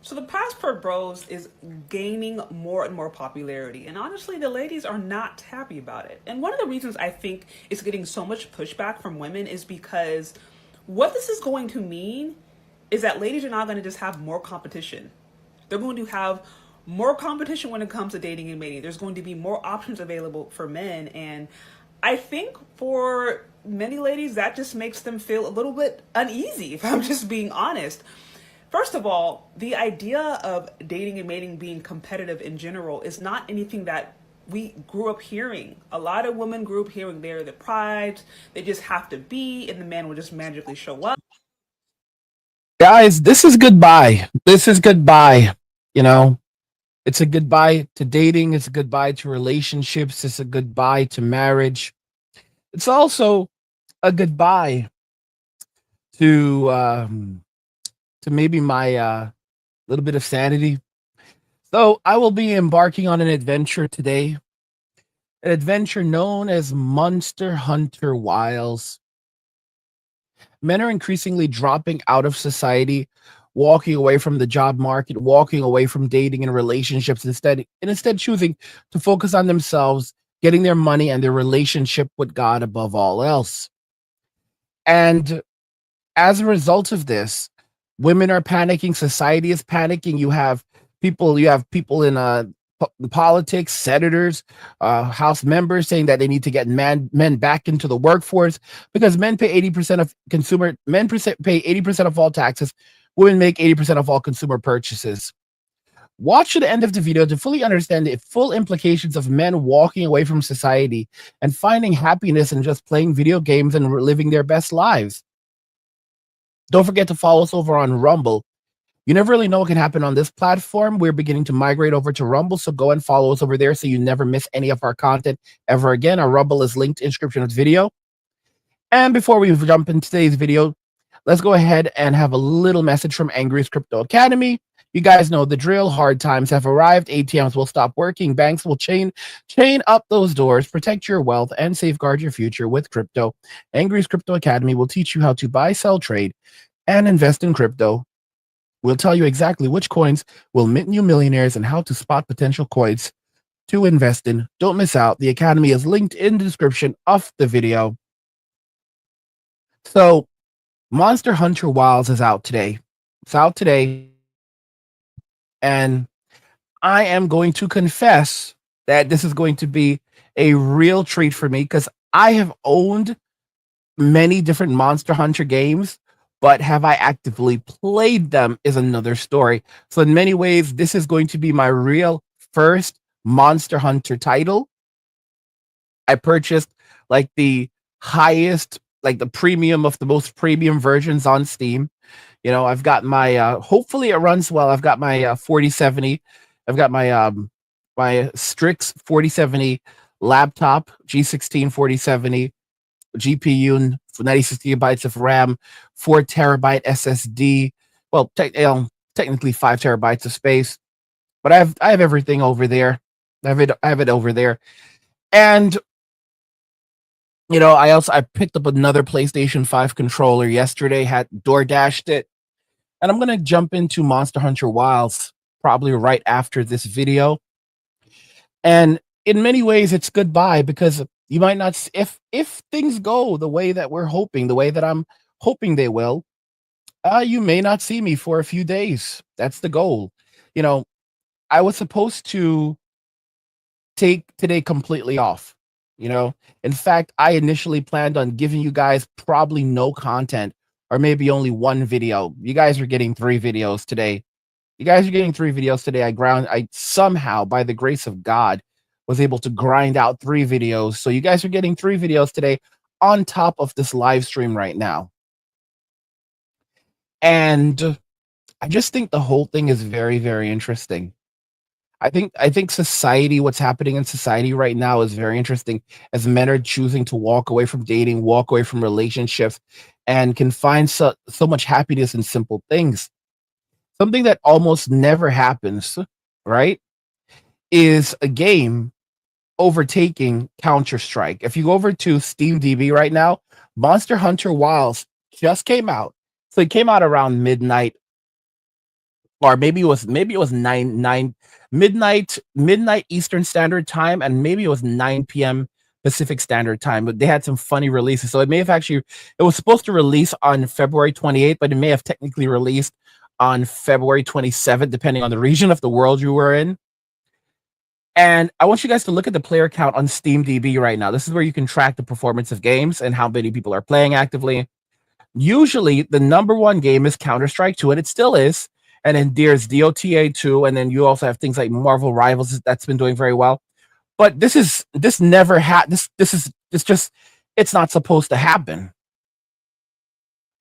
So the Passport Bros is gaining more and more popularity, and honestly, the ladies are not happy about it. And one of the reasons I think it's getting so much pushback from women is because what this is going to mean is that ladies are not going to just have more competition. They're going to have more competition when it comes to dating and mating. There's going to be more options available for men, and I think for many ladies that just makes them feel a little bit uneasy, if I'm just being honest. First of all, the idea of dating and mating being competitive in general is not anything that we grew up hearing. A lot of women grew up hearing they're the prize, they just have to be, and the man will just magically show up. Guys, this is goodbye. This is goodbye. You know, it's a goodbye to dating. It's a goodbye to relationships. It's a goodbye to marriage. It's also a goodbye to maybe my little bit of sanity. So I will be embarking on an adventure today, an adventure known as Monster Hunter Wilds. Men are increasingly dropping out of society, walking away from the job market, walking away from dating and relationships instead choosing to focus on themselves, getting their money and their relationship with God above all else. And as a result of this, women are panicking, society is panicking. You have people in politics, senators, House members saying that they need to get men back into the workforce because men pay 80% of all taxes. Women make 80% of all consumer purchases. Watch to the end of the video to fully understand the full implications of men walking away from society and finding happiness in just playing video games and living their best lives. Don't forget to follow us over on Rumble. You never really know what can happen on this platform. We're beginning to migrate over to Rumble, so go and follow us over there so you never miss any of our content ever again. Our Rumble is linked in the description of the video. And before we jump into today's video, let's go ahead and have a little message from Angry's Crypto Academy. You guys know the drill. Hard times have arrived. ATMs will stop working. Banks will chain up those doors. Protect your wealth and safeguard your future with crypto. Angry's Crypto Academy will teach you how to buy, sell, trade, and invest in crypto. We'll tell you exactly which coins will mint you millionaires and how to spot potential coins to invest in. Don't miss out. The Academy is linked in the description of the video. So, Monster Hunter Wilds is out today. It's out today. And I am going to confess that this is going to be a real treat for me because I have owned many different Monster Hunter games, but have I actively played them is another story. So in many ways, this is going to be my real first Monster Hunter title. I purchased like the highest, like the premium of the most premium versions on Steam. I've got my hopefully it runs well. I've got my 4070. I've got my Strix 4070 laptop, G16 4070 GPU, 96 gigabytes of RAM, 4 terabyte SSD. Well, technically 5 terabytes of space, but I have everything over there. I have it over there, and I picked up another PlayStation 5 controller yesterday. Had door dashed it, and I'm gonna jump into Monster Hunter Wilds probably right after this video. And in many ways, it's goodbye because you might not if things go the way that we're hoping, the way that I'm hoping they will. You may not see me for a few days. That's the goal. You know, I was supposed to take today completely off. In fact, I initially planned on giving you guys probably no content or maybe only one video. You guys are getting 3 videos today. I somehow, by the grace of God, was able to grind out 3 videos. So you guys are getting 3 videos today on top of this live stream right now. And I just think the whole thing is very, very interesting. I think society, what's happening in society right now is very interesting as men are choosing to walk away from dating, walk away from relationships, and can find so much happiness in simple things. Something that almost never happens, right? Is a game overtaking Counter-Strike. If you go over to SteamDB right now, Monster Hunter Wilds just came out. So it came out around midnight or maybe it was nine midnight Eastern Standard Time, and maybe it was 9 p.m. Pacific Standard Time. But they had some funny releases, so it may have actually it was supposed to release on February 28th, but it may have technically released on February 27th, depending on the region of the world you were in. And I want you guys to look at the player count on SteamDB right now. This is where you can track the performance of games and how many people are playing actively. Usually, the number one game is Counter Strike 2, and it still is. And then there's DOTA 2, and then you also have things like Marvel Rivals that's been doing very well. But this never had this just it's not supposed to happen.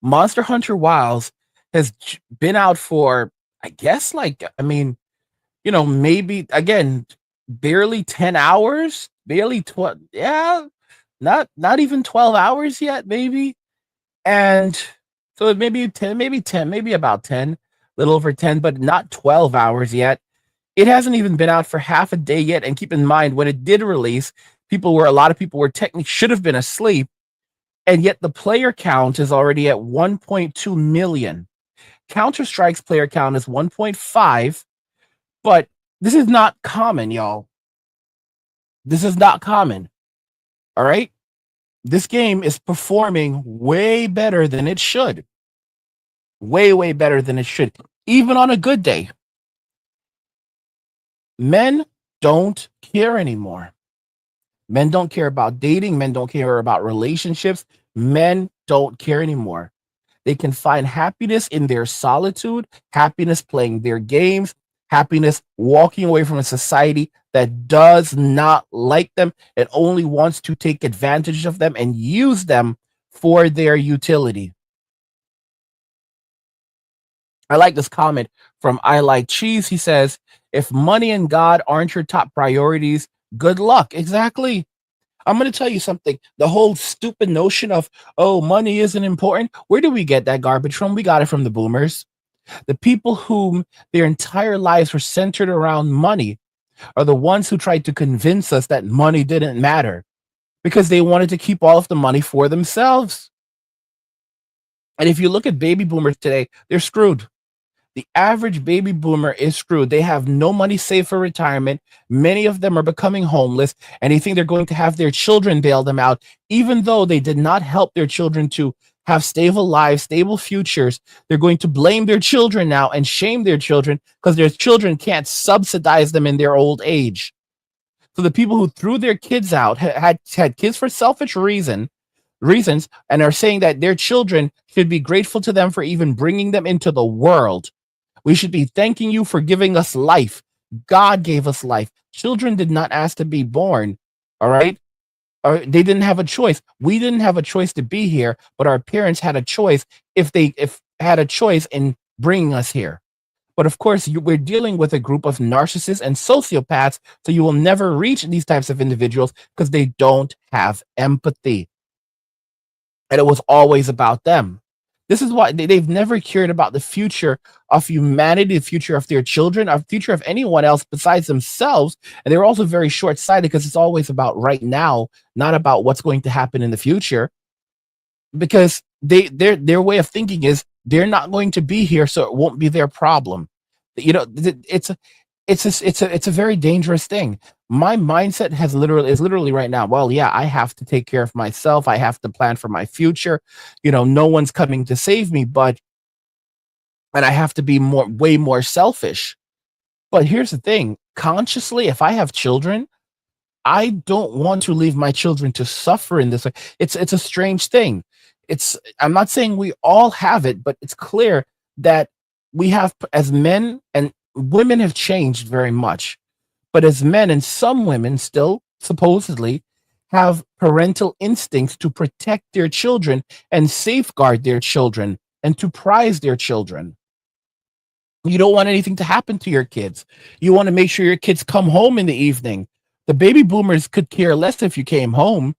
Monster Hunter Wilds has been out for, I guess, like, I mean, maybe again, barely 10 hours, barely 12, yeah, not even 12 hours yet, maybe. And so maybe 10, maybe about 10, little over 10, but not 12 hours yet. It hasn't even been out for half a day yet. And keep in mind, when it did release, a lot of people were technically should have been asleep. And yet the player count is already at 1.2 million. Counter Strike's player count is 1.5, but this is not common, y'all. This is not common. All right. This game is performing way better than it should. Way better than it should, even on a good day. Men don't care anymore. Men don't care about dating. Men don't care about relationships. Men don't care anymore. They can find happiness in their solitude, happiness playing their games, happiness walking away from a society that does not like them and only wants to take advantage of them and use them for their utility. I like this comment from I Like Cheese. He says, if money and God aren't your top priorities, good luck. Exactly. I'm going to tell you something. The whole stupid notion of, oh, money isn't important. Where do we get that garbage from? We got it from the boomers. The people whom their entire lives were centered around money are the ones who tried to convince us that money didn't matter because they wanted to keep all of the money for themselves. And if you look at baby boomers today, they're screwed. The average baby boomer is screwed. They have no money saved for retirement. Many of them are becoming homeless, and they think they're going to have their children bail them out, even though they did not help their children to have stable lives, stable futures. They're going to blame their children now and shame their children because their children can't subsidize them in their old age. So the people who threw their kids out had kids for selfish reasons and are saying that their children should be grateful to them for even bringing them into the world. We should be thanking you for giving us life. God gave us life. Children did not ask to be born. All right. They didn't have a choice. We didn't have a choice to be here, but our parents had a choice if had a choice in bringing us here. But of course, we're dealing with a group of narcissists and sociopaths, so you will never reach these types of individuals because they don't have empathy. And it was always about them. This is why they've never cared about the future of humanity, the future of their children, or the future of anyone else besides themselves. And they're also very short-sighted because it's always about right now, not about what's going to happen in the future. Because their way of thinking is they're not going to be here, so it won't be their problem. It's a very dangerous thing. My mindset is literally right now, well, yeah, I have to take care of myself. I have to plan for my future. No one's coming to save me, and I have to be way more selfish. But here's the thing, consciously, if I have children, I don't want to leave my children to suffer in this way. It's a strange thing. I'm not saying we all have it, but it's clear that we have, as men, and women have changed very much. But as men, and some women still supposedly have parental instincts to protect their children and safeguard their children and to prize their children. You don't want anything to happen to your kids. You want to make sure your kids come home in the evening. The baby boomers could care less if you came home.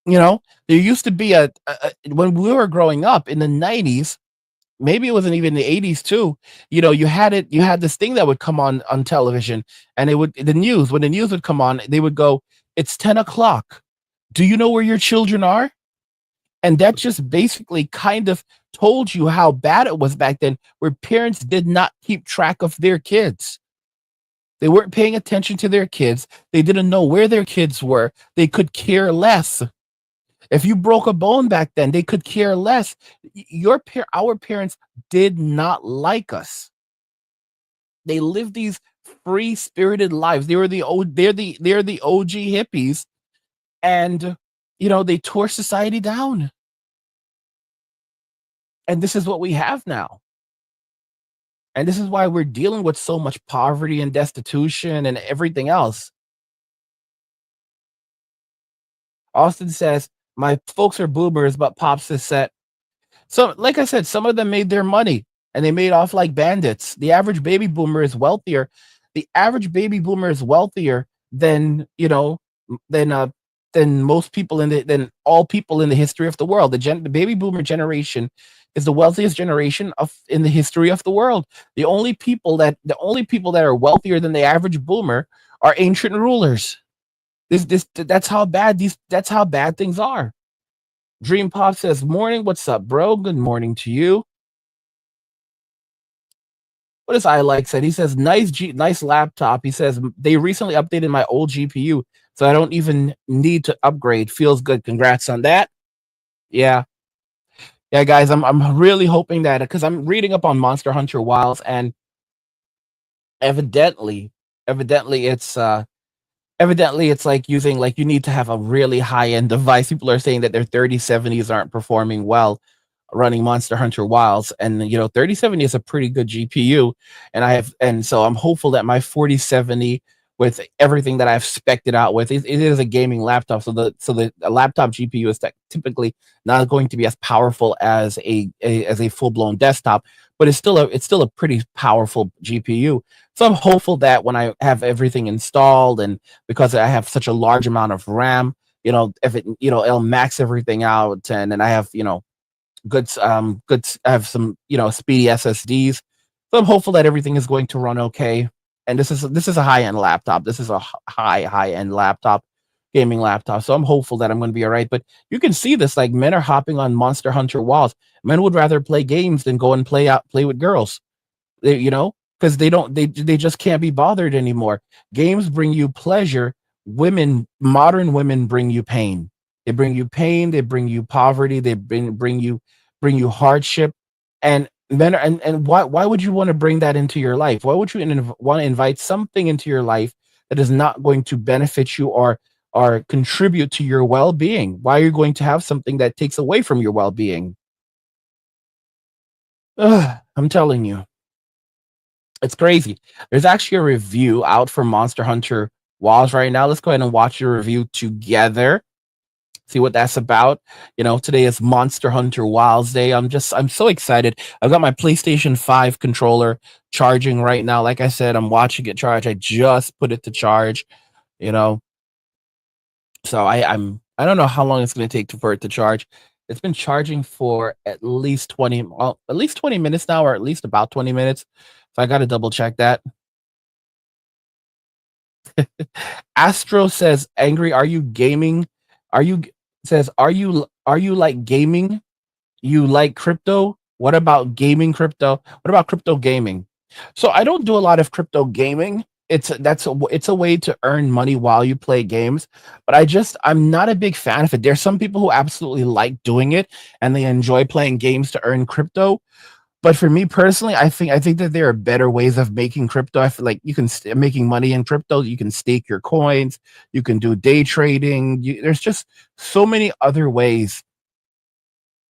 There used to be when we were growing up in the 90s, maybe it wasn't even the 80s too. You had this thing that would come on television, and when the news would come on, they would go, it's 10 o'clock. Do you know where your children are? And that just basically kind of told you how bad it was back then, where parents did not keep track of their kids. They weren't paying attention to their kids. They didn't know where their kids were. They could care less. If you broke a bone back then, they could care less. Our parents did not like us. They lived these free spirited lives. They're the OG hippies, and they tore society down. And this is what we have now. And this is why we're dealing with so much poverty and destitution and everything else. Austin says, my folks are boomers, but Pops is set. So, like I said, some of them made their money and they made off like bandits. The average baby boomer is wealthier. The average baby boomer is wealthier than, than most people than all people in the history of the world. The baby boomer generation is the wealthiest generation in the history of the world. The only people that are wealthier than the average boomer are ancient rulers. That's how bad things are. Dream Pop says, morning, what's up, bro? Good morning to you. What does I like said? He says, nice laptop. He says, they recently updated my old GPU, so I don't even need to upgrade. Feels good. Congrats on that. Yeah. Yeah, guys, I'm really hoping that, because I'm reading up on Monster Hunter Wilds, and evidently it's like using, like, you need to have a really high-end device. People are saying that their 3070s aren't performing well running Monster Hunter Wilds, and 3070 is a pretty good GPU, and so I'm hopeful that my 4070, with everything that I've spec'd it out with, it is a gaming laptop, so the laptop GPU is typically not going to be as powerful as a full-blown desktop, but it's still a pretty powerful GPU. So I'm hopeful that when I have everything installed, and because I have such a large amount of RAM, if it'll max everything out, and then I have I have some speedy SSDs. So I'm hopeful that everything is going to run okay. And this is a high-end laptop. This is a high-end laptop, gaming laptop. So I'm hopeful that I'm going to be all right. But you can see this, like, men are hopping on Monster Hunter Wilds. Men would rather play games than go and play with girls. Because they just can't be bothered anymore. Games bring you pleasure. Modern women bring you pain. They bring you pain. They bring you poverty. They bring you hardship. And men and why would you want to bring that into your life? Why would you want to invite something into your life that is not going to benefit you or contribute to your well-being? Why are you going to have something that takes away from your well-being? I'm telling you, it's crazy. There's actually a review out for Monster Hunter Wilds right now. Let's go ahead and watch your review together. See what that's about. Today is Monster Hunter Wilds Day. I'm so excited. I've got my PlayStation 5 controller charging right now. Like I said, I'm watching it charge. I just put it to charge, you know. So I don't know how long it's going to take for it to charge. It's been charging for at least 20 minutes now, or at least about 20 minutes. So I got to double check that. Astro says, angry, are you gaming? Are you like gaming? You like crypto? What about gaming crypto? What about crypto gaming? So I don't do a lot of crypto gaming. It's a way to earn money while you play games, but I'm not a big fan of it. There's some people who absolutely like doing it and they enjoy playing games to earn crypto. But for me personally, I think that there are better ways of making crypto. I feel like you can making money in crypto. You can stake your coins. You can do day trading. There's just so many other ways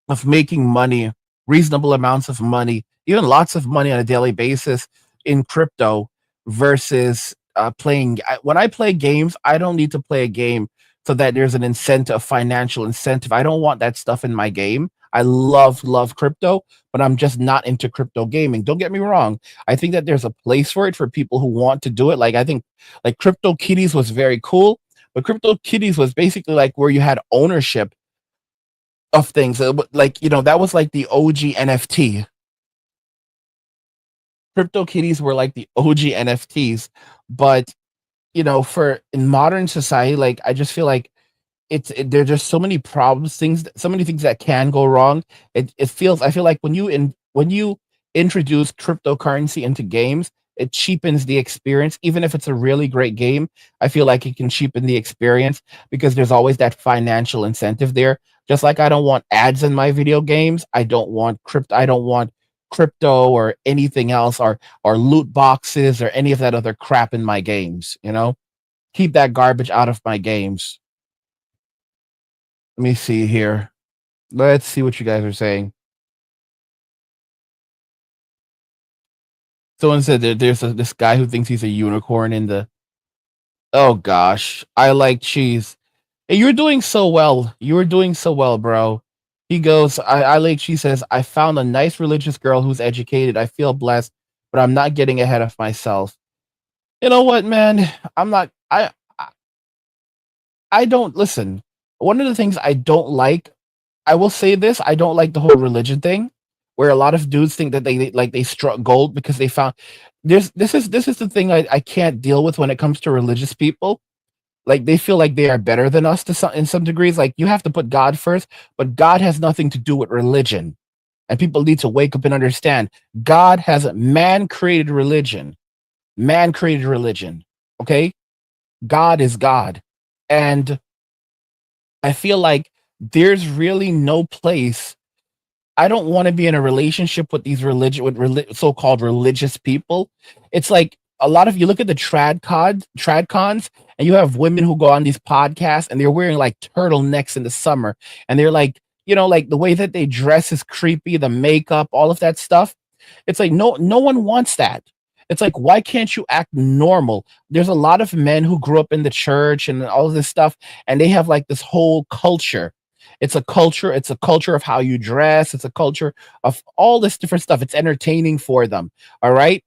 of making money, reasonable amounts of money, even lots of money on a daily basis in crypto versus playing. When I play games, I don't need to play a game so that there's an incentive, financial incentive. I don't want that stuff in my game. I love crypto, but I'm just not into crypto gaming. Don't get me wrong. I think that there's a place for it for people who want to do it. Like, I think like Crypto Kitties was very cool, but Crypto Kitties was basically like where you had ownership of things. Like, that was like the OG NFT. Crypto Kitties were like the OG NFTs, but for in modern society, like, I just feel like there's just so many problems, so many things that can go wrong. It feels I feel like when you introduce cryptocurrency into games, it cheapens the experience. Even if it's a really great game, I feel like it can cheapen the experience because there's always that financial incentive there. Just like I don't want ads in my video games, I don't want crypto or anything else or loot boxes or any of that other crap in my games, you know? Keep that garbage out of my games. Let me see here. Let's see what you guys are saying. Someone said that this guy who thinks he's a unicorn in the. Oh gosh, I like cheese. Hey, you're doing so well. You were doing so well, bro. He goes, I like. She says, I found a nice religious girl who's educated. I feel blessed, but I'm not getting ahead of myself. You know what, man? I'm not. I don't listen. One of the things I don't like, I will say this, I don't like the whole religion thing, where a lot of dudes think that they struck gold because they found this is the thing I can't deal with when it comes to religious people. Like they feel like they are better than us in some degrees. Like you have to put God first, but God has nothing to do with religion. And people need to wake up and understand God has a man created religion. Man created religion. Okay? God is God. And I feel like there's really no place. I don't want to be in a relationship with these so-called religious people. It's like a lot of you look at the trad cons, and you have women who go on these podcasts and they're wearing like turtlenecks in the summer, and they're like, like the way that they dress is creepy, the makeup, all of that stuff. It's like no one wants that. It's like why can't you act normal? There's a lot of men who grew up in the church and all of this stuff, and they have like this whole culture. It's a culture of how you dress, it's a culture of all this different stuff. It's entertaining for them. All right.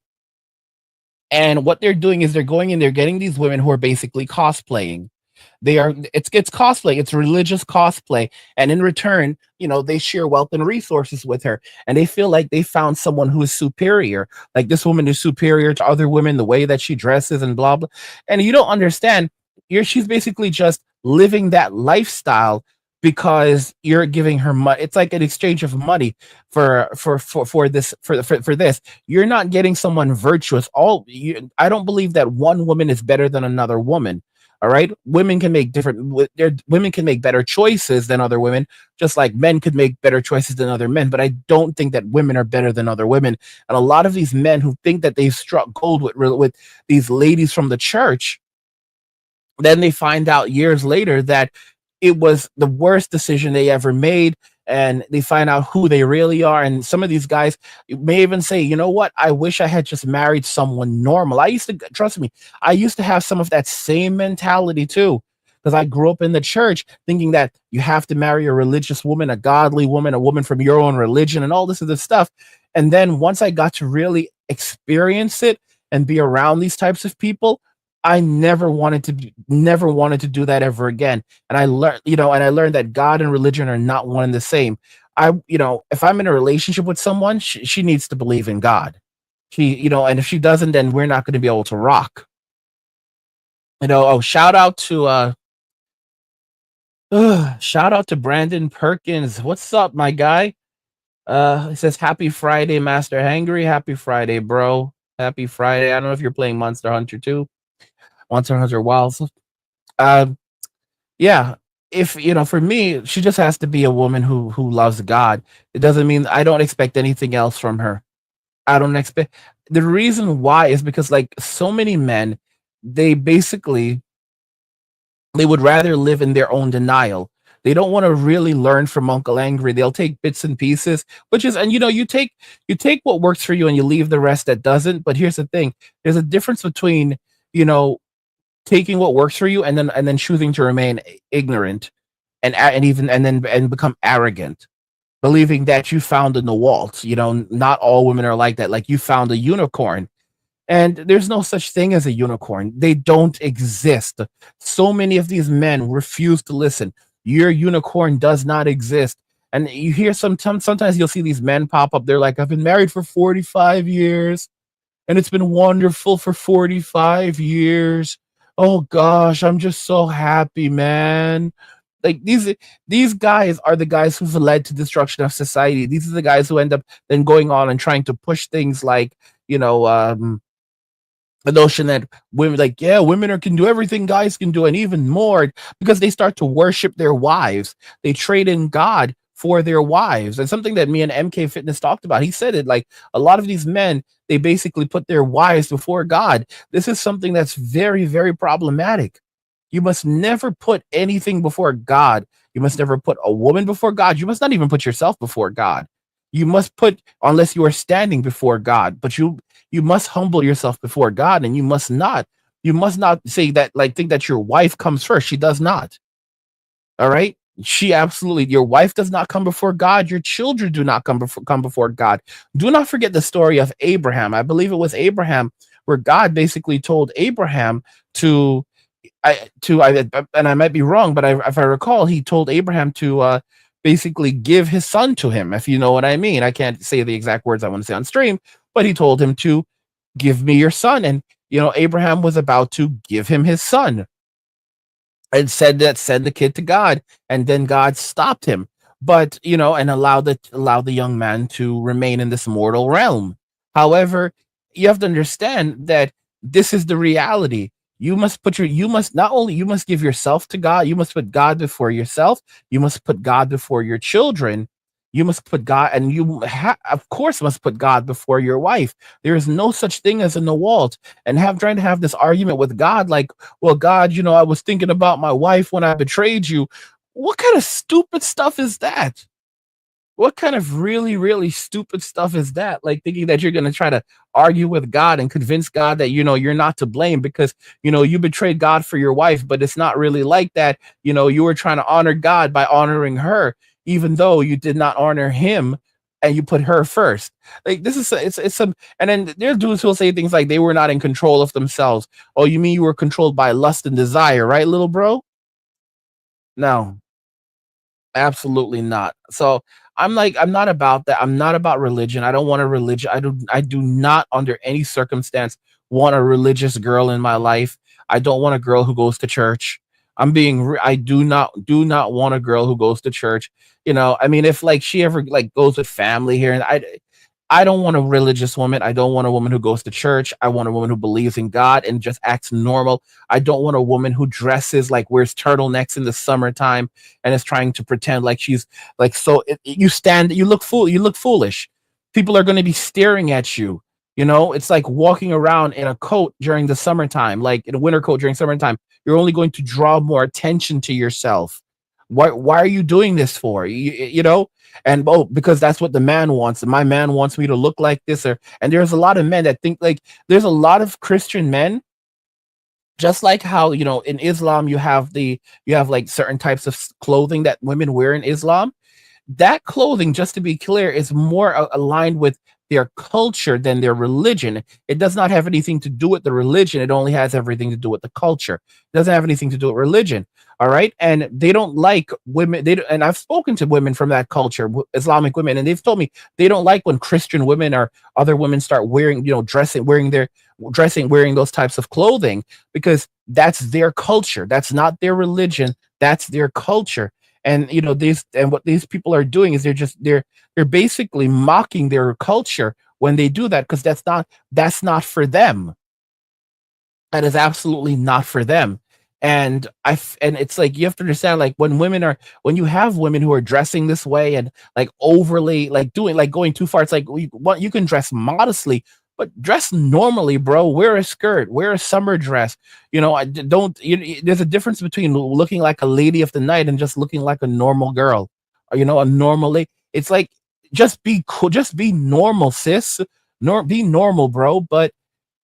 And what they're doing is they're going in, they're getting these women who are basically cosplaying. It's cosplay, it's religious cosplay, and in return, they share wealth and resources with her, and they feel like they found someone who is superior. Like this woman is superior to other women, the way that she dresses and blah blah. And you don't understand. She's basically just living that lifestyle because you're giving her money. It's like an exchange of money for this. You're not getting someone virtuous. I don't believe that one woman is better than another woman. All right, women can make better choices than other women, just like men could make better choices than other men. But I don't think that women are better than other women. And a lot of these men who think that they've struck gold with these ladies from the church, then they find out years later that it was the worst decision they ever made, and they find out who they really are. And some of these guys may even say, you know what, I wish I had just married someone normal. I used to, trust me, I used to have some of that same mentality too, because I grew up in the church thinking that you have to marry a religious woman, a godly woman, a woman from your own religion, and all this other stuff. And then once I got to really experience it and be around these types of people, I never wanted to do that ever again. And I learned that God and religion are not one and the same. If I'm in a relationship with someone, she needs to believe in God. And if she doesn't, then we're not going to be able to rock. Shout out to shout out to Brandon Perkins. What's up, my guy? It says happy Friday, Master Hangry. Happy Friday, bro. Happy Friday. I don't know if you're playing Monster Hunter too. Monster Hunter Wilds. Um, yeah. If for me, she just has to be a woman who loves God. It doesn't mean I don't expect anything else from her. I don't expect. The reason why is because like so many men, they basically they would rather live in their own denial. They don't want to really learn from Uncle Angry. They'll take bits and pieces, which is, and you take what works for you and you leave the rest that doesn't. But here's the thing: there's a difference between you know taking what works for you and then choosing to remain ignorant and become arrogant, believing that you found in the waltz. Not all women are like that. Like you found a unicorn, and there's no such thing as a unicorn. They don't exist. So many of these men refuse to listen. Your unicorn does not exist. And you hear sometimes you'll see these men pop up. They're like, I've been married for 45 years and it's been wonderful for 45 years. Oh gosh, I'm just so happy, man. Like these guys are the guys who've led to destruction of society. These are the guys who end up then going on and trying to push things like, you know, the notion that women, like, yeah, women are, can do everything guys can do and even more, because they start to worship their wives. They trade in God for their wives. And something that me and MK Fitness talked about, he said it, like, a lot of these men, they basically put their wives before God. This is something that's very, very problematic. You must never put anything before God. You must never put a woman before God. You must not even put yourself before God. You must put, unless you are standing before God, but you must humble yourself before God, and you must not say that, like, think that your wife comes first. She does not. All right? She absolutely, your wife does not come before God. Your children do not come before God. Do not forget the story of Abraham. I believe it was Abraham, where God basically told Abraham to and I might be wrong, but if I recall, he told Abraham to basically give his son to him. If you know what I mean, I can't say the exact words I want to say on stream, but he told him to give me your son, and Abraham was about to give him his son, and said that, send the kid to God, and then God stopped him, but and allowed the young man to remain in this mortal realm. However, you have to understand that this is the reality. You must not only, you must give yourself to God, you must put God before yourself, you must put God before your children, you must put God, and of course must put God before your wife. There is no such thing as an Nawalt, and trying to have this argument with God, like, well, God, I was thinking about my wife when I betrayed you. What kind of stupid stuff is that? What kind of really, really stupid stuff is that? Like, thinking that you're going to try to argue with God and convince God that, you're not to blame because, you betrayed God for your wife, but it's not really like that. You were trying to honor God by honoring her, even though you did not honor him and you put her first. Like, this is, it's some, and then there's dudes who'll say things like they were not in control of themselves. Oh, you mean you were controlled by lust and desire, right, little bro? No. Absolutely not. So I'm like, I'm not about that. I'm not about religion. I don't want a religion. I do not under any circumstance want a religious girl in my life. I don't want a girl who goes to church. I do not want a girl who goes to church. I mean, if like she ever like goes with family here, and I don't want a religious woman. I don't want a woman who goes to church. I want a woman who believes in God and just acts normal. I don't want a woman who dresses like, wears turtlenecks in the summertime and is trying to pretend like she's like, so you look foolish. People are going to be staring at you. It's like walking around in a coat during the summertime, like in a winter coat during summertime. You're only going to draw more attention to yourself. Why are you doing this for? And because that's what the man wants. My man wants me to look like this, and there's a lot of men that think, like, there's a lot of Christian men, just like how in Islam you have like certain types of clothing that women wear in Islam. That clothing, just to be clear, is more aligned with their culture than their religion. It does not have anything to do with the religion. It only has everything to do with the culture. It doesn't have anything to do with religion. All right. And they don't like women. And I've spoken to women from that culture, Islamic women, and they've told me they don't like when Christian women or other women start wearing, wearing those types of clothing, because that's their culture. That's not their religion. That's their culture. And what these people are doing is they're basically mocking their culture when they do that, because that's not for them. That is absolutely not for them. And it's like, you have to understand, like, when you have women who are dressing this way and like overly like doing, like, going too far, it's like, you can dress modestly, but dress normally, bro. Wear a skirt, wear a summer dress. I don't there's a difference between looking like a lady of the night and just looking like a normal girl, or a normal lady. It's like, just be cool, just be normal, sis. Be normal, bro. But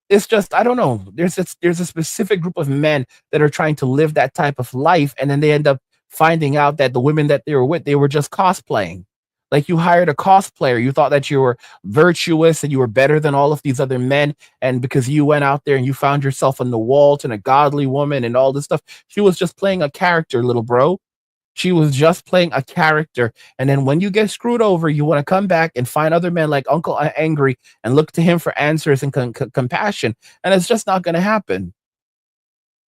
it's just, I don't know. There's a specific group of men that are trying to live that type of life, and then they end up finding out that the women that they were with, they were just cosplaying. Like, you hired a cosplayer, you thought that you were virtuous and you were better than all of these other men, and because you went out there and you found yourself on the wall and a godly woman and all this stuff, she was just playing a character, little bro. She was just playing a character. And then when you get screwed over, you want to come back and find other men like Uncle Angry and look to him for answers and compassion. And it's just not going to happen.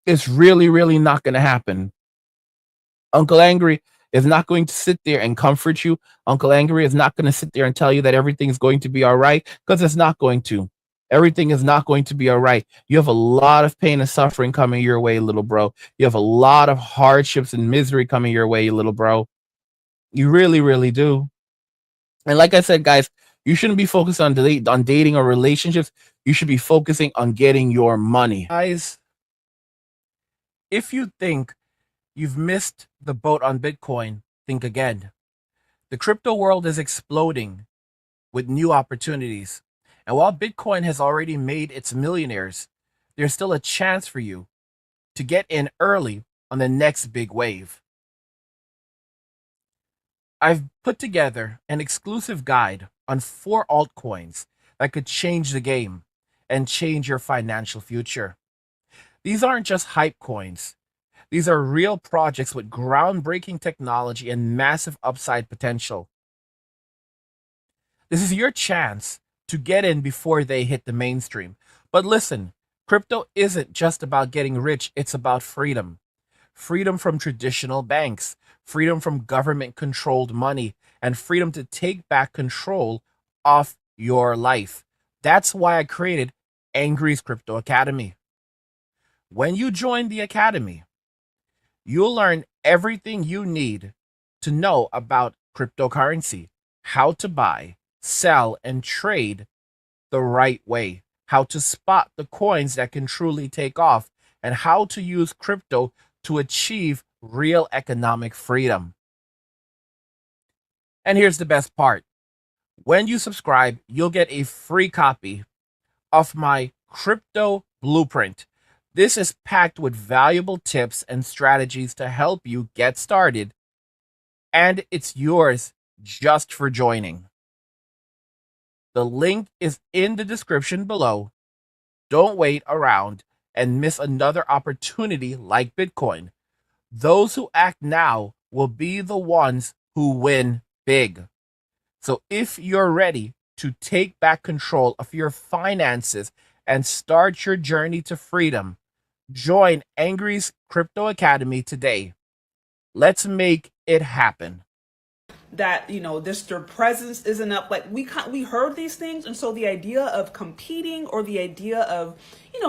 It's really, really not going to happen. Uncle Angry is not going to sit there and comfort you. Uncle Angry is not going to sit there and tell you that everything's going to be all right, because it's not going to. Everything is not going to be all right. You have a lot of pain and suffering coming your way, little bro. You have a lot of hardships and misery coming your way, little bro. You really, really do. And like I said, guys, you shouldn't be focused on dating or relationships. You should be focusing on getting your money. Guys, if you think you've missed the boat on Bitcoin, think again. The crypto world is exploding with new opportunities. And while Bitcoin has already made its millionaires, there's still a chance for you to get in early on the next big wave. I've put together an exclusive guide on 4 altcoins that could change the game and change your financial future. These aren't just hype coins. These are real projects with groundbreaking technology and massive upside potential. This is your chance to get in before they hit the mainstream. But listen, crypto isn't just about getting rich, it's about freedom. Freedom from traditional banks, freedom from government controlled money, and freedom to take back control of your life. That's why I created Angry's Crypto Academy. When you join the academy, you'll learn everything you need to know about cryptocurrency, how to buy, sell, and trade the right way, how to spot the coins that can truly take off, and how to use crypto to achieve real economic freedom. And here's the best part. When you subscribe, you'll get a free copy of my crypto blueprint. This is packed with valuable tips and strategies to help you get started, and it's yours just for joining. The link is in the description below. Don't wait around and miss another opportunity like Bitcoin. Those who act now will be the ones who win big. So if you're ready to take back control of your finances and start your journey to freedom, join Angry's Crypto Academy today. Let's make it happen. That this their presence isn't up, like we heard these things, and so the idea of competing, or the idea of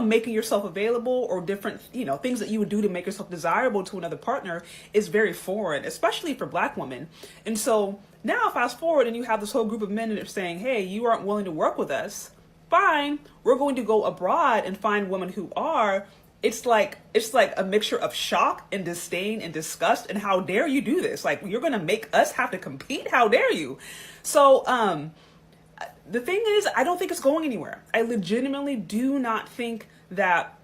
making yourself available, or different things that you would do to make yourself desirable to another partner is very foreign, especially for Black women. And so now fast forward, and you have this whole group of men that are saying, hey, you aren't willing to work with us, fine, we're going to go abroad and find women who are. It's like a mixture of shock and disdain and disgust, and how dare you do this? Like, you're gonna make us have to compete? How dare you? So the thing is, I don't think it's going anywhere. I legitimately do not think that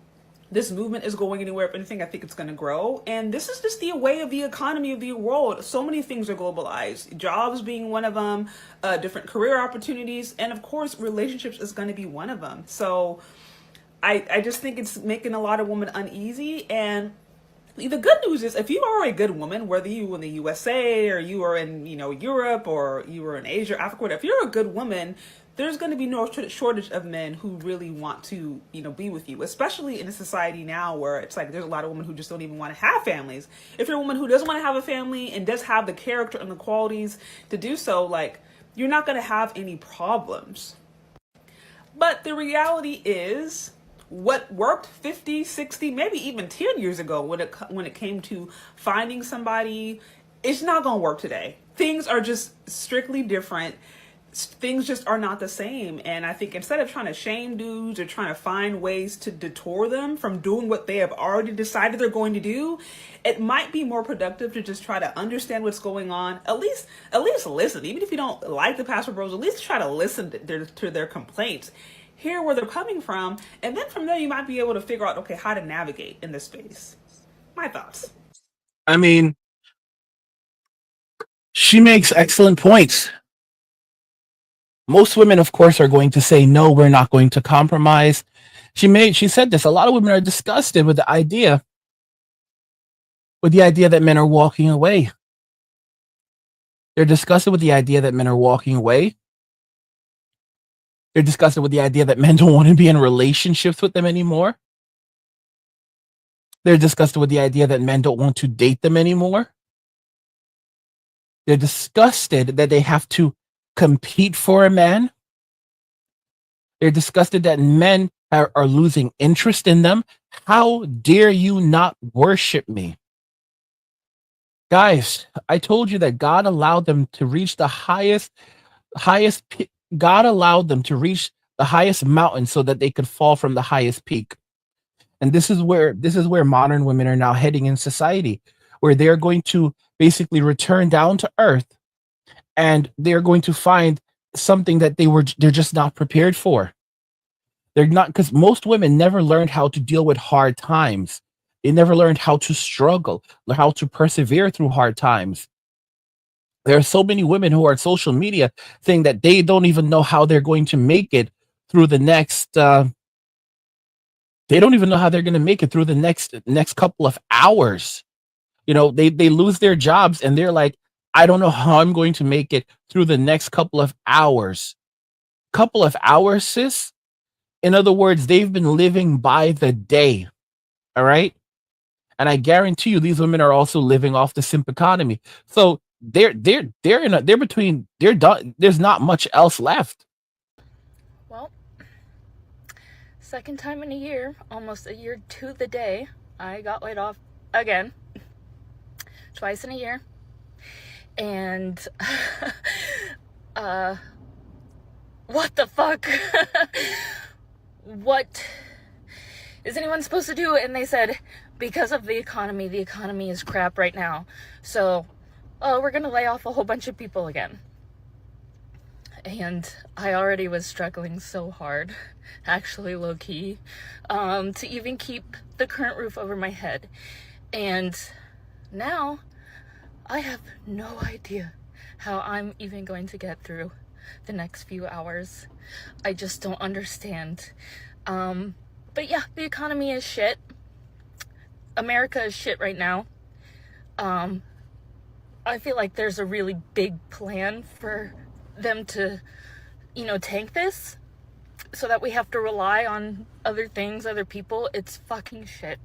this movement is going anywhere. If anything, I think it's going to grow. And this is just the way of the economy of the world. So many things are globalized, jobs being one of them, different career opportunities, and of course relationships is going to be one of them. So I just think it's making a lot of women uneasy. And the good news is, if you are a good woman, whether you were in the USA or you are in Europe, or you were in Asia, Africa, if you're a good woman, there's going to be no shortage of men who really want to be with you, especially in a society now where it's like there's a lot of women who just don't even want to have families. If you're a woman who doesn't want to have a family and does have the character and the qualities to do so, like, you're not going to have any problems. But the reality is, what worked 50, 60, maybe even 10 years ago when it came to finding somebody, it's not going to work today. Things are just strictly different. Things just are not the same. And I think instead of trying to shame dudes or trying to find ways to detour them from doing what they have already decided they're going to do, it might be more productive to just try to understand what's going on. At least listen. Even if you don't like the Pastor Bros, at least try to listen to their complaints, hear where they're coming from, and then from there you might be able to figure out, okay, how to navigate in this space. My thoughts. I mean, she makes excellent points. Most women, of course, are going to say, no, we're not going to compromise. She said this. A lot of women are disgusted with the idea that men are walking away. They're disgusted with the idea that men are walking away. They're disgusted with the idea that men don't want to be in relationships with them anymore. They're disgusted with the idea that men don't want to date them anymore. They're disgusted that they have to compete for a man. They're disgusted that men are losing interest in them. How dare you not worship me? Guys, I told you that God allowed them to reach the highest God allowed them to reach the highest mountain so that they could fall from the highest peak. And this is where modern women are now heading in society, where they're going to basically return down to earth, and they're going to find something that they're just not prepared for. They're not, because most women never learned how to deal with hard times. They never learned how to struggle, how to persevere through hard times. There are so many women who are on social media saying that they don't even know how they're going to make it through the next. They don't even know how they're going to make it through the next couple of hours. They lose their jobs and they're like, I don't know how I'm going to make it through the next couple of hours. Couple of hours, sis. In other words, they've been living by the day. All right. And I guarantee you, these women are also living off the simp economy. So they're between, they're done. There's not much else left. Well, second time in a year, almost a year to the day, I got laid off again. Twice in a year. And what the fuck? What is anyone supposed to do? And they said, because of the economy is crap right now. So, we're gonna lay off a whole bunch of people again. And I already was struggling so hard, actually low key, to even keep the current roof over my head. And now I have no idea how I'm even going to get through the next few hours. I just don't understand. But yeah, the economy is shit. America is shit right now. I feel like there's a really big plan for them to, tank this so that we have to rely on other things, other people. It's fucking shit.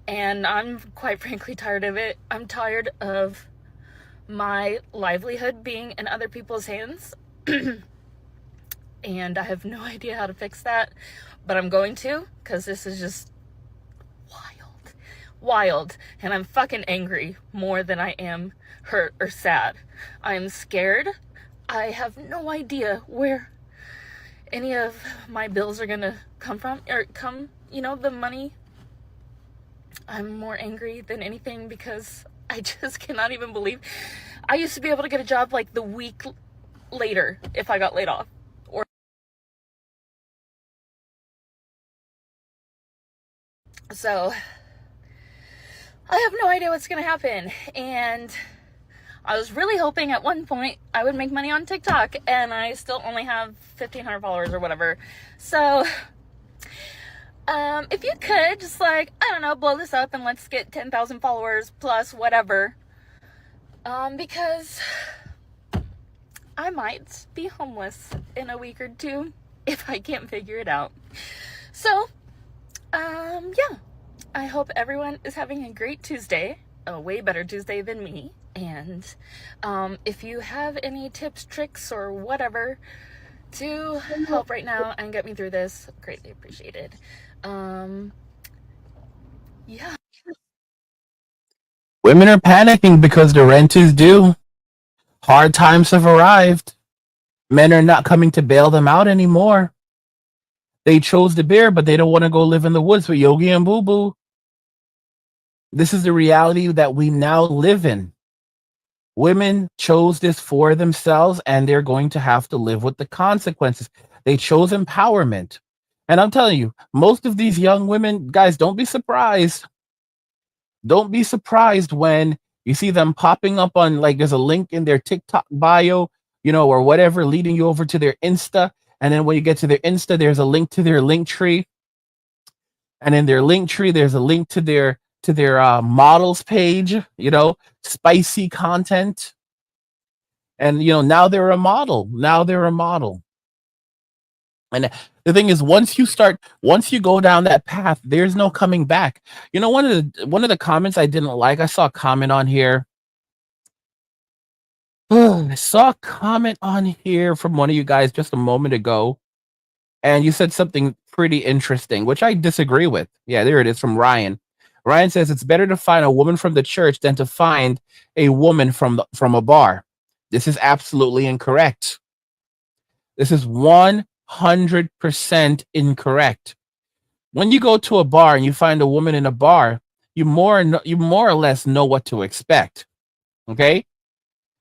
And I'm quite frankly tired of it. I'm tired of my livelihood being in other people's hands. And I have no idea how to fix that, but I'm going to, because this is just wild. And I'm fucking angry more than I am hurt or sad. I'm scared. I have no idea where any of my bills are gonna come from, the money. I'm more angry than anything because I just cannot even believe I used to be able to get a job like the week later if I got laid off. So I have no idea what's gonna happen. And I was really hoping at one point I would make money on TikTok, and I still only have 1,500 followers or whatever. So if you could just blow this up and let's get 10,000 followers plus whatever. Because I might be homeless in a week or two if I can't figure it out. So, yeah. I hope everyone is having a great Tuesday, a way better Tuesday than me. And if you have any tips, tricks, or whatever to help right now and get me through this, greatly appreciated. Yeah. Women are panicking because the rent is due. Hard times have arrived. Men are not coming to bail them out anymore. They chose the bear, but they don't want to go live in the woods with Yogi and Boo Boo. This is the reality that we now live in. Women chose this for themselves, and they're going to have to live with the consequences. They chose empowerment. And I'm telling you, most of these young women, guys, don't be surprised. Don't be surprised when you see them popping up on, like, there's a link in their TikTok bio, or whatever, leading you over to their Insta. And then when you get to their Insta, there's a link to their link tree. And in their link tree, there's a link to their models page, spicy content. And, now they're a model. And the thing is, once you go down that path, there's no coming back. One of the comments I didn't like, I saw a comment on here. I saw a comment on here from one of you guys just a moment ago, and you said something pretty interesting, which I disagree with. Yeah, there it is from Ryan. Ryan says it's better to find a woman from the church than to find a woman from a bar. This is absolutely incorrect. This is 100% incorrect. When you go to a bar and you find a woman in a bar, you more or less know what to expect. Okay?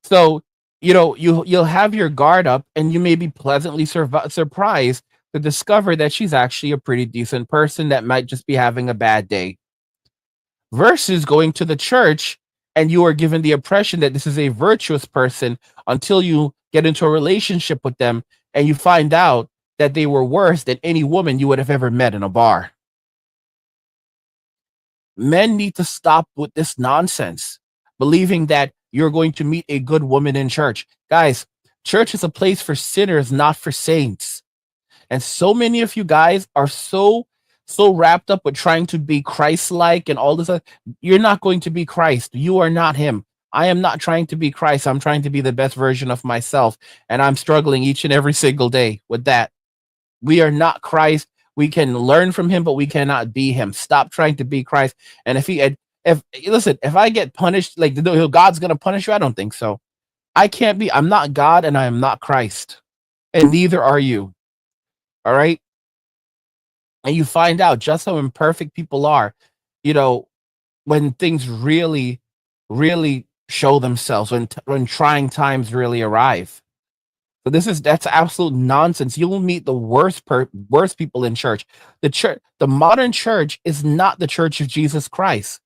So, you'll have your guard up and you may be pleasantly surprised to discover that she's actually a pretty decent person that might just be having a bad day. Versus going to the church and you are given the impression that this is a virtuous person until you get into a relationship with them and you find out that they were worse than any woman you would have ever met in a bar. Men need to stop with this nonsense, believing that you're going to meet a good woman in church. Guys, church is a place for sinners, not for saints. And so many of you guys are so wrapped up with trying to be Christ-like and all this. You're not going to be Christ. You are not him. I am not trying to be Christ. I'm trying to be the best version of myself. And I'm struggling each and every single day with that. We are not Christ. We can learn from him, but we cannot be him. Stop trying to be Christ. And if I get punished, like God's going to punish you, I don't think so. I'm not God and I am not Christ. And neither are you. All right. And you find out just how imperfect people are, when things really, really show themselves, when trying times really arrive. So that's absolute nonsense. You will meet the worst people in church. The modern church is not the church of Jesus Christ.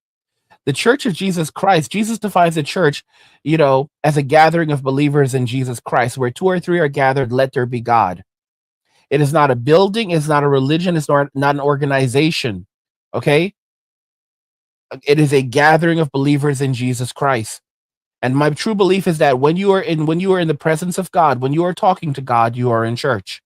The church of Jesus Christ, Jesus defines the church, as a gathering of believers in Jesus Christ, where 2 or 3 are gathered, let there be God. It is not a building, it's not a religion, it's not an organization. Okay? It is a gathering of believers in Jesus Christ. And my true belief is that when you are in the presence of God, when you are talking to God, you are in church.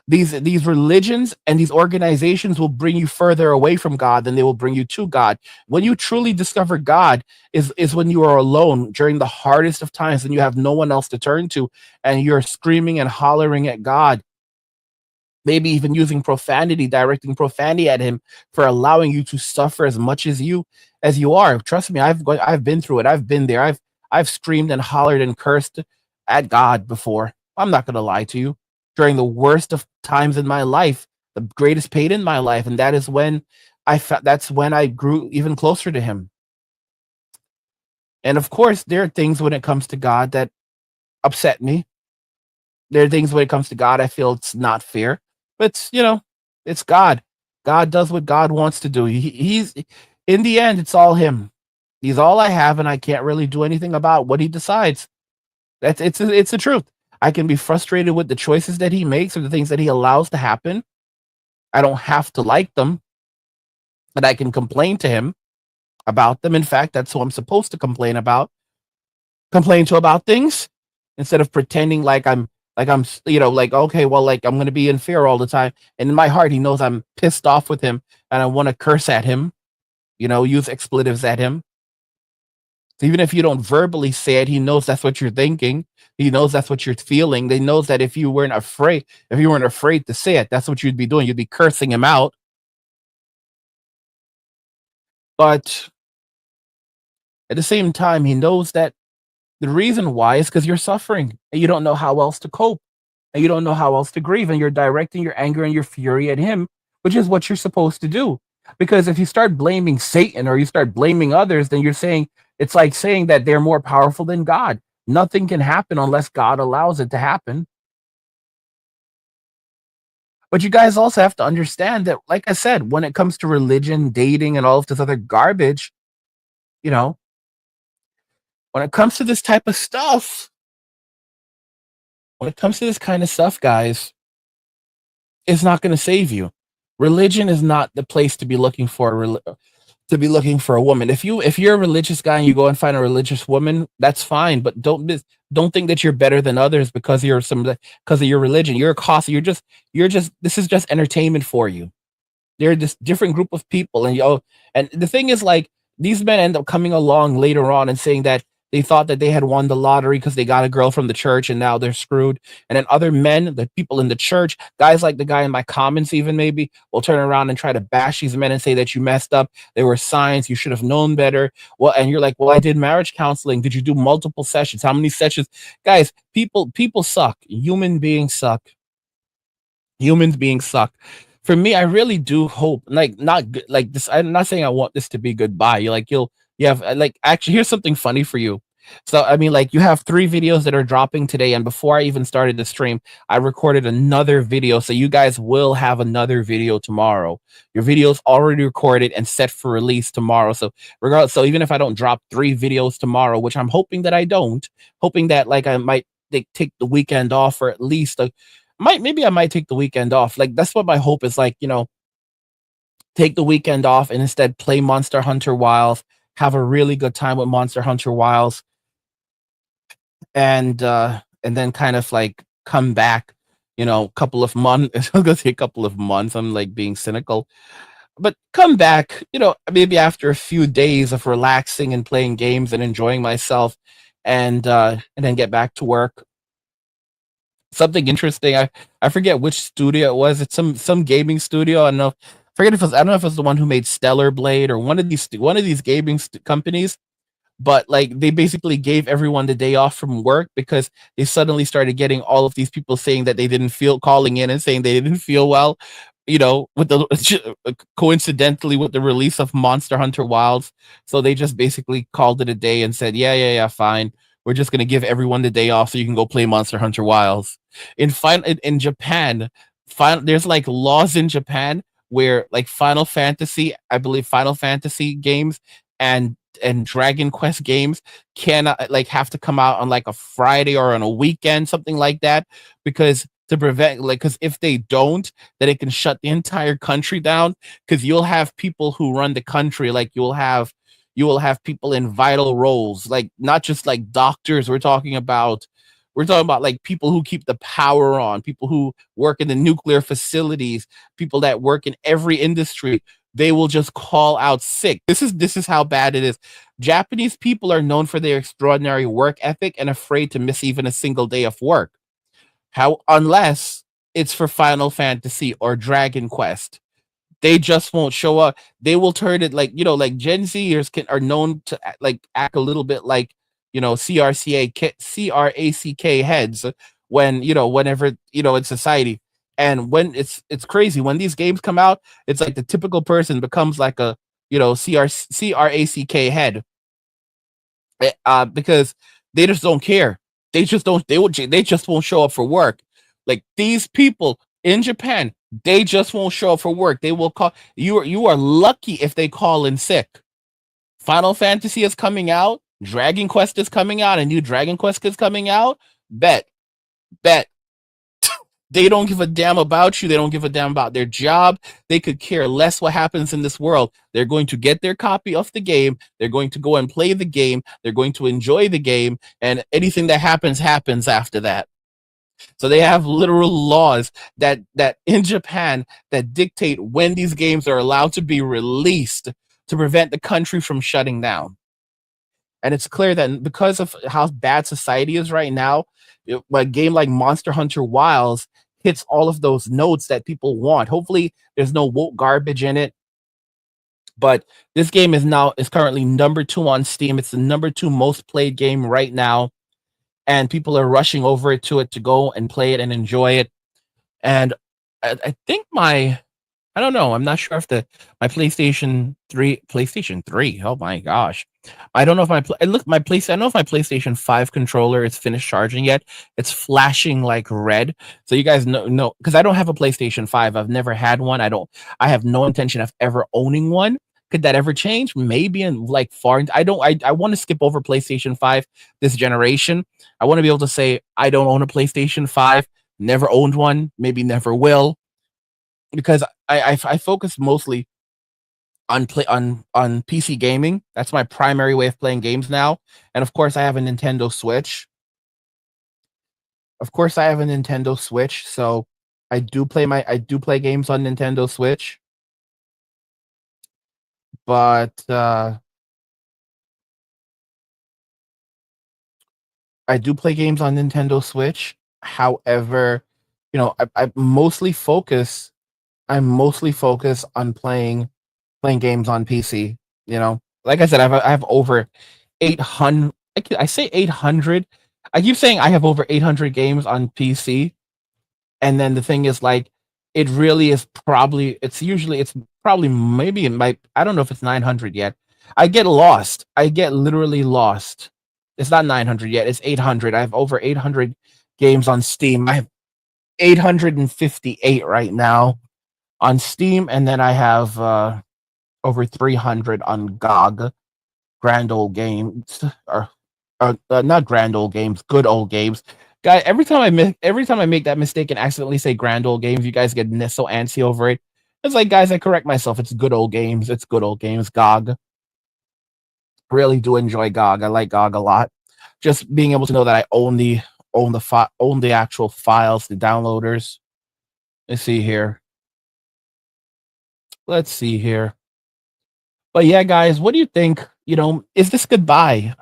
These religions and these organizations will bring you further away from God than they will bring you to God. When you truly discover God is when you are alone during the hardest of times and you have no one else to turn to and you're screaming and hollering at God. Maybe even using profanity, directing profanity at him for allowing you to suffer as much as you are. Trust me, I've been through it. I've been there. I've screamed and hollered and cursed at God before. I'm not going to lie to you. During the worst of times in my life, the greatest pain in my life, and that is when that's when I grew even closer to him. And of course, there are things when it comes to God that upset me. There are things when it comes to God I feel it's not fair. But it's God. God does what God wants to do. He's in the end, it's all him. He's all I have, and I can't really do anything about what he decides. It's the truth. I can be frustrated with the choices that he makes or the things that he allows to happen. I don't have to like them, but I can complain to him about them. In fact, that's who I'm supposed to complain to about things instead of pretending like I'm okay, well, like I'm going to be in fear all the time. And in my heart, he knows I'm pissed off with him and I want to curse at him, use expletives at him. So even if you don't verbally say it, he knows that's what you're thinking. He knows that's what you're feeling. They knows that if you weren't afraid to say it, that's what you'd be doing. You'd be cursing him out. But at the same time, he knows that the reason why is because you're suffering and you don't know how else to cope and you don't know how else to grieve. And you're directing your anger and your fury at him, which is what you're supposed to do. Because if you start blaming Satan or you start blaming others, then it's like saying that they're more powerful than God. Nothing can happen unless God allows it to happen. But you guys also have to understand that, like I said, when it comes to religion, dating, and all of this other garbage, when it comes to this type of stuff, when it comes to this kind of stuff, guys, it's not going to save you. Religion is not the place to be looking for a woman. If you're a religious guy and you go and find a religious woman, that's fine. But don't think that you're better than others because of your religion. You're a cost. This is just entertainment for you. They're this different group of people, and the thing is, like, these men end up coming along later on and saying that they thought that they had won the lottery because they got a girl from the church and now they're screwed. And then other men, the people in the church, guys like the guy in my comments, even maybe, will turn around and try to bash these men and say that you messed up. There were signs, you should have known better. Well, and you're like, well, I did marriage counseling. Did you do multiple sessions? How many sessions? Guys, people suck. Human beings suck. Humans being suck. For me, I really do hope, like, not good, like this. I'm not saying I want this to be goodbye. You're like, you have, like, actually, here's something funny for you. So, I mean, like, you have 3 videos that are dropping today, and before I even started the stream, I recorded another video. So you guys will have another video tomorrow. Your video's already recorded and set for release tomorrow. So regardless, so even if I don't drop 3 videos tomorrow, which I'm hoping that I don't, hoping that, like, I might, like, take the weekend off, or at least maybe I might take the weekend off. Like, that's what my hope is, like, take the weekend off and instead play Monster Hunter Wilds, have a really good time with Monster Hunter Wilds, and then kind of like come back, couple of months. I'm gonna say a couple of months. I'm like being cynical, but come back, maybe after a few days of relaxing and playing games and enjoying myself, and then get back to work. Something interesting. I forget which studio it was. It's some gaming studio. I don't know. Forget if it was, I don't know if it was the one who made Stellar Blade or one of these gaming companies, but like they basically gave everyone the day off from work because they suddenly started getting all of these people saying that they didn't feel, calling in and saying they didn't feel well, with the coincidentally with the release of Monster Hunter Wilds. So they just basically called it a day and said, yeah, fine, we're just going to give everyone the day off so you can go play Monster Hunter Wilds. In Japan, there's like laws in Japan where, like, Final Fantasy, I believe Final Fantasy games and Dragon Quest games cannot, like, have to come out on like a Friday or on a weekend, something like that, because to prevent, like, because if they don't, then it can shut the entire country down. Because you'll have people who run the country, like you will have people in vital roles, like not just like doctors. We're talking about like people who keep the power on, people who work in the nuclear facilities, people that work in every industry. They will just call out sick. This is how bad it is. Japanese people are known for their extraordinary work ethic and afraid to miss even a single day of work. How Unless it's for Final Fantasy or Dragon Quest, they just won't show up. They will turn it, like, like Gen Zers are known to like act a little bit like, CRACK heads whenever, in society. And when it's crazy when these games come out, it's like the typical person becomes like a, CRACK head, because they just don't care. They just don't. They just won't show up for work. Like, these people in Japan, they just won't show up for work. They will call you. You are lucky if they call in sick. Final Fantasy is coming out. Dragon Quest is coming out. A new Dragon Quest is coming out. Bet. They don't give a damn about you. They don't give a damn about their job. They could care less what happens in this world. They're going to get their copy of the game. They're going to go and play the game. They're going to enjoy the game. And anything that happens after that. So they have literal laws that in Japan that dictate when these games are allowed to be released to prevent the country from shutting down. And it's clear that because of how bad society is right now, a game like Monster Hunter Wilds hits all of those notes that people want. Hopefully, there's no woke garbage in it. But this game is currently number 2 on Steam. It's the number 2 most played game right now, and people are rushing over to go and play it and enjoy it. And I think I don't know. I'm not sure if my PlayStation 3. Oh my gosh. I don't know if I don't know if my PlayStation 5 controller is finished charging yet. It's flashing like red. So you guys know, because I don't have a PlayStation 5. I've never had one. I have no intention of ever owning one. Could that ever change? Maybe in like far. I want to skip over PlayStation 5 this generation. I want to be able to say I don't own a PlayStation 5, never owned one, maybe never will, because I focus mostly on PC gaming. That's my primary way of playing games now. And of course, I have a Nintendo Switch. So I do play games on Nintendo Switch. But I do play games on Nintendo Switch. However, I mostly focus. I'm mostly focused on playing games on PC. Like I said, I have over 800. I say 800. I keep saying I have over 800 games on PC, and then the thing is, like, it really is probably. It's probably maybe it might. I don't know if it's 900 yet. I get lost. I get literally lost. It's not 900 yet. It's 800. I have over 800 games on Steam. I have 858 right now on Steam, and then I have over 300 on GOG, Grand Old Games, or not Grand Old Games, Good Old Games. Guy, every time I make that mistake and accidentally say Grand Old Games, you guys get so antsy over it. It's like, guys, I correct myself. It's Good Old Games. It's Good Old Games. GOG. Really do enjoy GOG. I like GOG a lot. Just being able to know that I own the actual files, the downloaders. Let's see here. But yeah, guys, what do you think? Is this goodbye?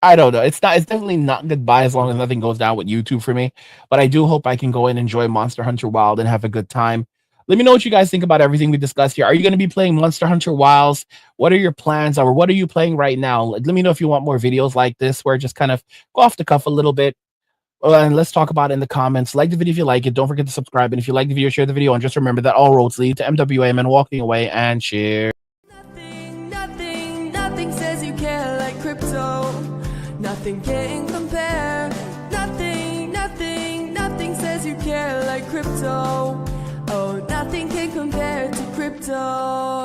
I don't know. It's not. It's definitely not goodbye as long as nothing goes down with YouTube for me. But I do hope I can go and enjoy Monster Hunter Wild and have a good time. Let me know what you guys think about everything we discussed here. Are you going to be playing Monster Hunter Wilds? What are your plans? Or what are you playing right now? Let me know if you want more videos like this where I just kind of go off the cuff a little bit. And let's talk about it in the comments. Like the video if you like it. Don't forget to subscribe. And if you like the video, share the video. And just remember that all roads lead to MWM and walking away and share. Nothing says you care like crypto. Nothing can compare. Nothing says you care like crypto. Oh, nothing can compare to crypto.